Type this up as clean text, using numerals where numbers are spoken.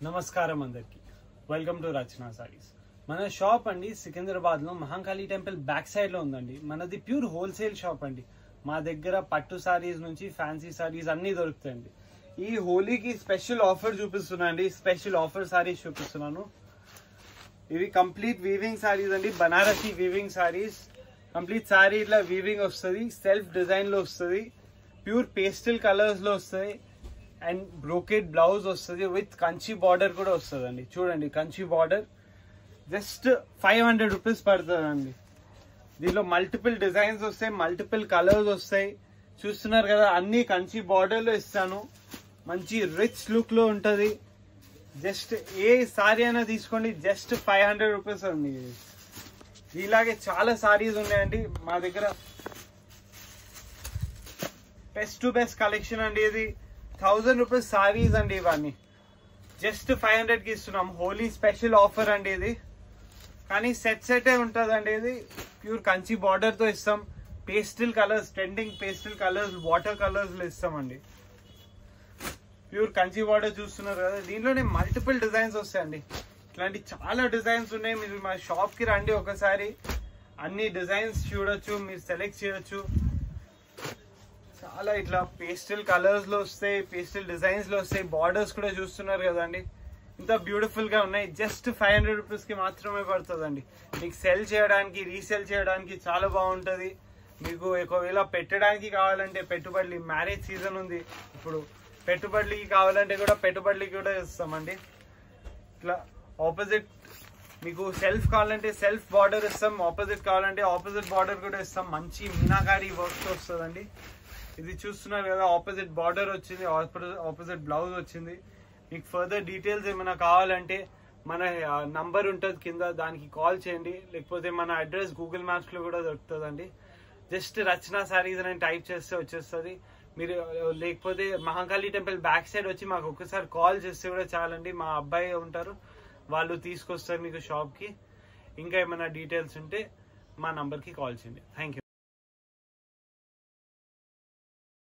నమస్కారం అందరికి. Welcome to రచనా సారీస్. మన షాప్ అండి సికింద్రాబాద్ లో మహంకాళి టెంపుల్ బ్యాక్ సైడ్ లో ఉందండి. మనది ప్యూర్ హోల్సేల్ షాప్ అండి. మా దగ్గర పట్టు సారీస్ నుంచి ఫ్యాన్సీ సారీస్ అన్ని దొరుకుతాయండి. ఈ హోలీకి స్పెషల్ ఆఫర్ చూపిస్తున్నా అండి. స్పెషల్ ఆఫర్ సారీస్ చూపిస్తున్నాను. ఇవి కంప్లీట్ వీవింగ్ సారీస్ అండి. Banarasi weaving saris. Complete sorry ఇట్లా వీవింగ్ వస్తుంది, సెల్ఫ్ డిజైన్ లో వస్తుంది, ప్యూర్ పేస్టల్ కలర్స్ లో వస్తాయి అండ్ బ్రోకెడ్ బ్లౌజ్ వస్తుంది విత్ కంచి బార్డర్ కూడా వస్తుందండి. చూడండి కంచి బార్డర్ జస్ట్ 500 రూపీస్ పడుతుందండి. దీనిలో మల్టిపుల్ డిజైన్స్ వస్తాయి, మల్టిపుల్ కలర్స్ వస్తాయి. చూస్తున్నారు కదా, అన్ని కంచి బార్డర్ లో ఇస్తాను. మంచి రిచ్ లుక్ లో ఉంటది. జస్ట్ ఏ సారీ అయినా తీసుకోండి, జస్ట్ 500 రూపీస్ అండి. ఇలాగే చాలా సారీస్ ఉన్నాయండి మా దగ్గర. బెస్ట్ టు బెస్ట్ కలెక్షన్ అండి. ఇది 1000 రూపీస్ సారీస్ అండి. ఇవన్నీ జస్ట్ 500 కి ఇస్తున్నాం. హోలీ స్పెషల్ ఆఫర్ అండి ఇది. కానీ సెట్ ఉంటుందండి. ఇది ప్యూర్ కంచి బార్డర్ తో ఇస్తాం. Pastel colours, trending pastel colours, water colours లో ఇస్తామండి. ప్యూర్ కంచి బార్డర్ చూస్తున్నారు కదా, దీంట్లోనే మల్టిపుల్ డిజైన్స్ వస్తాయండి. ఇట్లాంటి చాలా డిజైన్స్ ఉన్నాయి. మీరు మా షాప్ కి రండి ఒకసారి, అన్ని డిజైన్స్ చూడొచ్చు, మీరు సెలెక్ట్ చేయొచ్చు. చాలా ఇట్లా పేస్టల్ కలర్స్ లో వస్తాయి, పేస్టల్ డిజైన్స్ లో వస్తాయి. బార్డర్స్ కూడా చూస్తున్నారు కదండి, ఇంత బ్యూటిఫుల్ గా ఉన్నాయి. జస్ట్ 500 రూపీస్ కి మాత్రమే పడుతుందండి. మీకు సెల్ చేయడానికి, రీసెల్ చేయడానికి చాలా బాగుంటది. మీకు ఒకవేళ పెట్టడానికి కావాలంటే, పెట్టుబడి మ్యారేజ్ సీజన్ ఉంది ఇప్పుడు, పెట్టుబడికి కావాలంటే కూడా పెట్టుబడికి కూడా ఇస్తామండి. ఇట్లా ఆపోజిట్ మీకు సెల్ఫ్ కావాలంటే సెల్ఫ్ బార్డర్ ఇస్తాం, ఆపోజిట్ కావాలంటే ఆపోజిట్ బార్డర్ కూడా ఇస్తాం. మంచి మీనాకారి వర్క్ తో వస్తుందండి. ఇది చూస్తున్నారు కదా, ఆపోజిట్ బార్డర్ వచ్చింది, ఆపోజిట్ బ్లౌజ్ వచ్చింది. మీకు ఫర్దర్ డీటెయిల్స్ ఏమైనా కావాలంటే మన నంబర్ ఉంటుంది కింద, దానికి కాల్ చేయండి. లేకపోతే మన అడ్రస్ గూగుల్ మ్యాప్స్ లో కూడా దొరుకుతుందండి. జస్ట్ రచనా సారీస్ అని టైప్ చేస్తే వచ్చేస్తుంది. మీరు లేకపోతే మహంకాళి టెంపుల్ బ్యాక్ సైడ్ వచ్చి మాకు ఒక్కసారి కాల్ చేస్తే కూడా చాలండి. మా అబ్బాయి ఉంటారు, వాళ్ళు తీసుకొస్తారు మీకు షాప్ కి. ఇంకా ఏమైనా డీటెయిల్స్ ఉంటే మా నంబర్ కి కాల్ చేయండి. Thank you.